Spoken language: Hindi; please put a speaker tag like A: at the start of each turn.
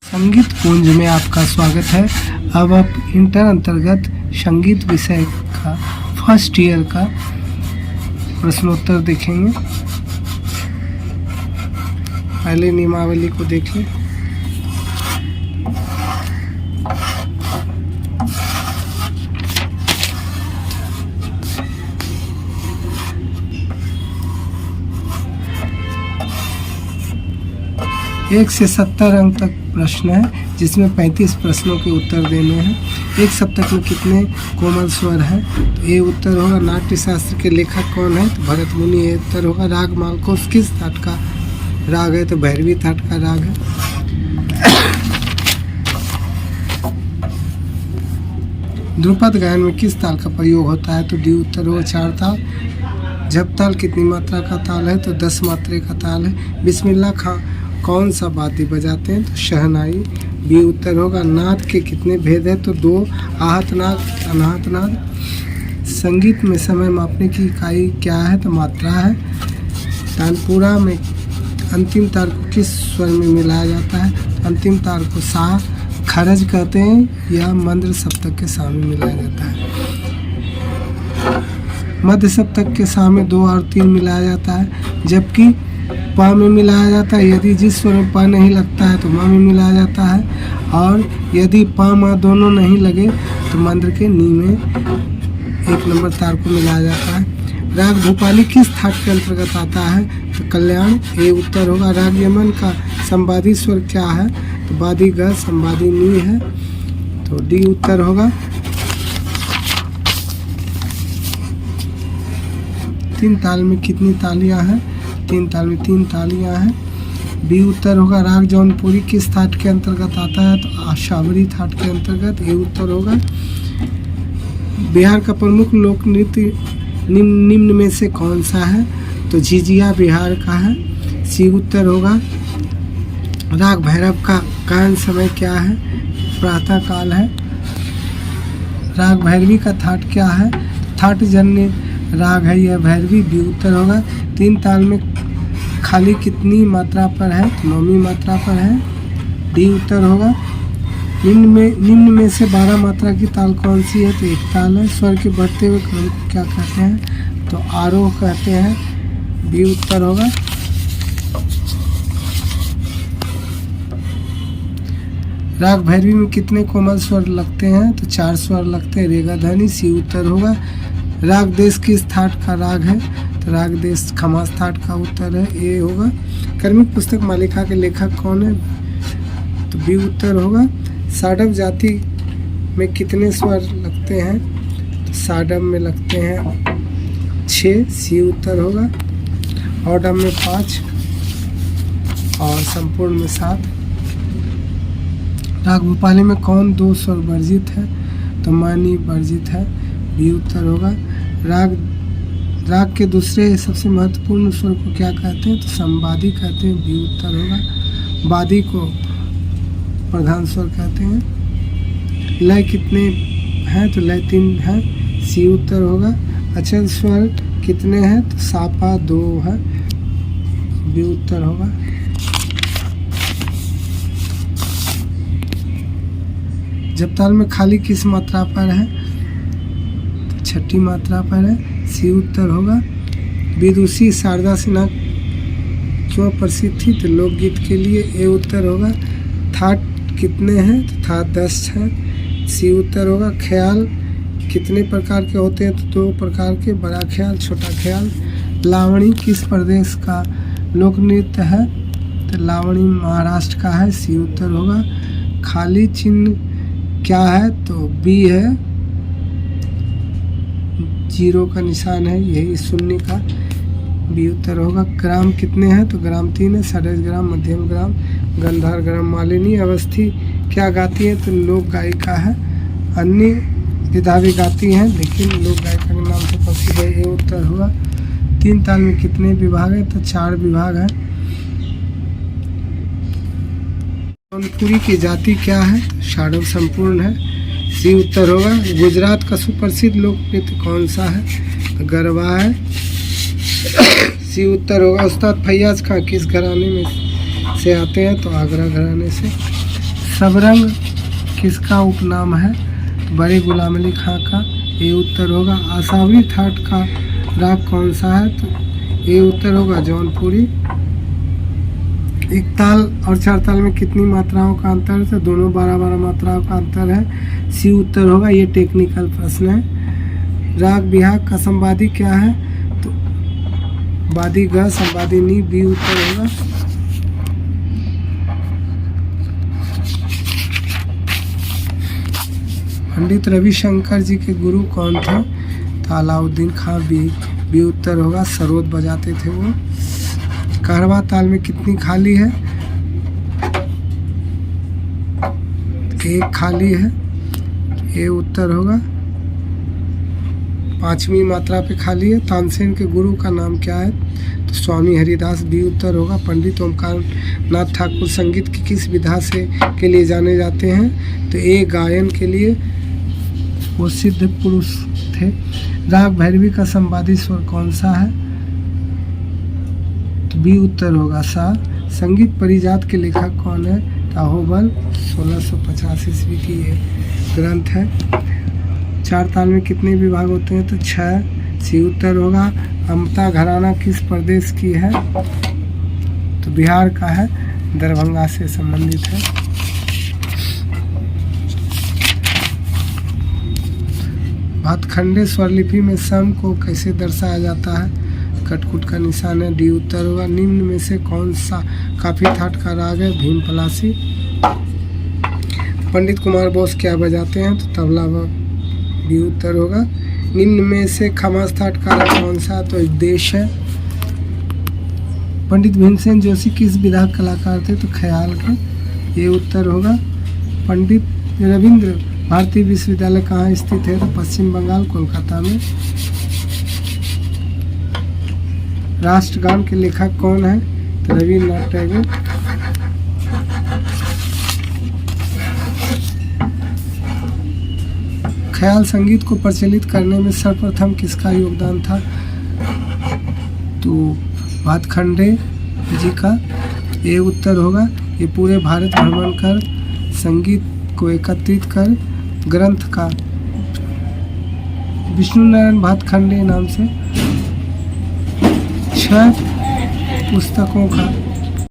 A: संगीत कुंज में आपका स्वागत है। अब आप इंटर अंतर्गत संगीत विषय का फर्स्ट ईयर का प्रश्नोत्तर देखेंगे। पहले नियमावली को देख लें। एक से 70 अंक तक प्रश्न है, जिसमें 35 प्रश्नों के उत्तर देने हैं। एक सप्तक में कितने कोमल स्वर हैं? तो ये उत्तर होगा। नाट्य शास्त्र के लेखक कौन है? तो भरत मुनि। ये उत्तर होगा। राग मालकोस किस थाट का राग है? तो भैरवी थाट का राग है। ध्रुपद गायन में किस ताल का प्रयोग होता है? तो डी उत्तर होगा। 4 ताल। जप ताल कितनी मात्रा का ताल है? तो 10 मात्रा का ताल है। बिस्मिल्लाह खां कौन सा वाद्य बजाते हैं? तो शहनाई। बी उत्तर होगा। नाद के कितने भेद हैं? तो 2, आहत नाद, अनाहत नाद। संगीत में समय मापने की इकाई क्या है? तो मात्रा है। तानपुरा में अंतिम तार को किस स्वर में मिलाया जाता है? तो अंतिम तार को सा खरज कहते हैं या मंद्र सप्तक के सा में मिलाया जाता है। मध्य सप्तक के सा में 2 और 3 मिलाया जाता है, जबकि पा में मिलाया जाता है। यदि जिस स्वर में पा नहीं लगता है तो माँ में मिलाया जाता है, और यदि पा माँ दोनों नहीं लगे तो मंद्र के नी में 1 नंबर तार को मिलाया जाता है। राग भूपाली किस थाट के अंतर्गत आता है? तो कल्याण। ये उत्तर होगा। राग यमन का संवादी स्वर क्या है? तो वादी ग, संवादी नी है। तो डी उत्तर होगा। 3 ताल में कितनी तालियां हैं? 3 ताल में 3 तालियां हैं। बी उत्तर होगा। राग जौनपुरी किस थाट के अंतर्गत आता है? तो आशावरी थाट के अंतर्गत। ये उत्तर होगा। बिहार का प्रमुख लोक नृत्य निम्न में से कौन सा है? तो झिझिया बिहार का है। सी उत्तर होगा। राग भैरव का गायन समय क्या है? प्रातः काल है। राग भैरवी का थाट क्या है? थाट जन्य राग है यह भैरवी। बी उत्तर होगा। 3 ताल में खाली कितनी मात्रा पर है? तो 9वीं मात्रा पर है। डी उत्तर होगा। निम्न में से 12 मात्रा की ताल कौन सी है? तो 1 ताल है। स्वर के बढ़ते हुए क्रम को क्या कहते हैं? तो आरोह कहते हैं। बी उत्तर होगा। राग भैरवी में कितने कोमल स्वर लगते हैं? तो 4 स्वर लगते हैं। रेगा ध्वनि। सी उत्तर होगा। राग देश किस थाट का राग है? तो राग देश खमास थाट का उत्तर है। ए होगा। कर्मिक पुस्तक मालिका के लेखक कौन है? तो बी उत्तर होगा। साडव जाति में कितने स्वर लगते हैं? तो साडव में लगते हैं 6। सी उत्तर होगा। औडव में 5 और संपूर्ण में 7। राग भूपाली में कौन 2 स्वर वर्जित है? तो मानी वर्जित है। बी उत्तर होगा। राग के दूसरे सबसे महत्वपूर्ण स्वर को क्या कहते हैं? तो संवादी कहते हैं। बी उत्तर होगा। वादी को प्रधान स्वर कहते हैं। लय कितने हैं? तो लय 3 है। सी उत्तर होगा। अचल स्वर कितने हैं? तो सापा 2 है। बी उत्तर होगा। जब ताल में खाली किस मात्रा पर है? तो 6ठी मात्रा पर है। सी उत्तर होगा। विदुषी शारदा सिन्हा क्यों प्रसिद्ध थी? तो लोकगीत के लिए। ए उत्तर होगा। थाट कितने हैं? तो थाट 10 है। सी उत्तर होगा। ख्याल कितने प्रकार के होते हैं? तो 2 प्रकार के, बड़ा ख्याल, छोटा ख्याल। लावणी किस प्रदेश का लोक नृत्य है? तो लावणी महाराष्ट्र का है। सी उत्तर होगा। खाली चिन्ह क्या है? तो बी है। 0 का निशान है, यही शून्य का। बी उत्तर होगा। ग्राम कितने हैं? तो ग्राम 3 है। षड्ज ग्राम, मध्यम ग्राम, गंधार ग्राम। मालिनी अवस्थी क्या गाती है? तो लोक गायिका है। अन्य विधा भी गाती हैं, लेकिन लोक गायिका के नाम से प्रसिद्ध है। ये उत्तर होगा। 3 ताल में कितने विभाग हैं? तो 4 विभाग हैं। जौनपुरी की जाति क्या है? षाडव संपूर्ण है। सी उत्तर होगा। गुजरात का सुप्रसिद्ध लोक नृत्य कौन सा है? तो गरबा है। सी उत्तर होगा। उस्ताद फैयाज खां किस घराने में से आते हैं? तो आगरा घराने से। सबरंग किसका उपनाम है? बड़े गुलाम अली खां का, ये उत्तर होगा। आसावी थाट का राग कौन सा है? तो ये उत्तर होगा जौनपुरी। एक ताल और चार ताल में कितनी मात्राओं का अंतर है? तो दोनों 12-12 मात्राओं का अंतर है, सी उत्तर होगा। ये टेक्निकल प्रश्न है। राग बिहाग का संवादी क्या है? तो वादी ग संवादी नी, बी उत्तर होगा। पंडित रविशंकर जी के गुरु कौन थे? तो अलाउद्दीन खां, बी उत्तर होगा। सरोद बजाते थे वो। कहरवा ताल में कितनी खाली है? एक खाली है, ये उत्तर होगा। 5वीं मात्रा पे खाली है। तानसेन के गुरु का नाम क्या है? तो स्वामी हरिदास, बी उत्तर होगा। पंडित ओमकार नाथ ठाकुर संगीत की किस विधा से के लिए जाने जाते हैं? तो ये गायन के लिए वो सिद्ध पुरुष थे। राग भैरवी का संवादी स्वर कौन सा है? तो बी उत्तर होगा सा। संगीत परिजात के लेखक कौन है? ताहोबल, 1650 ईस्वी की ये ग्रंथ है। चार ताल में कितने विभाग होते हैं? तो 6, सी उत्तर होगा। अमता घराना किस प्रदेश की है? तो बिहार का है, दरभंगा से संबंधित है। भातखंडे स्वरलिपि में सम को कैसे दर्शाया जाता है? कटकुट का निशान है, डी उत्तर होगा। निम्न में से कौन सा काफी थाट का राग है? भीम पलासी। पंडित कुमार बोस क्या बजाते हैं? तो तबला, बी उत्तर होगा। निम्न में से खमास थाट का राग कौन सा? तो देश है। पंडित भीमसेन जोशी किस विधा कलाकार थे? तो ख्याल के, ये उत्तर होगा। पंडित रविंद्र भारतीय विश्वविद्यालय कहाँ स्थित है? तो पश्चिम बंगाल, कोलकाता में। राष्ट्रगान के लेखक कौन है? तो रविन्द्रनाथ टैगोर। ख्याल संगीत को प्रचलित करने में सर्वप्रथम किसका योगदान था? तो भातखंडे जी का, ये उत्तर होगा। ये पूरे भारत भ्रमण कर संगीत को एकत्रित कर ग्रंथ का विष्णु नारायण भातखंडे नाम से 6 पुस्तकों का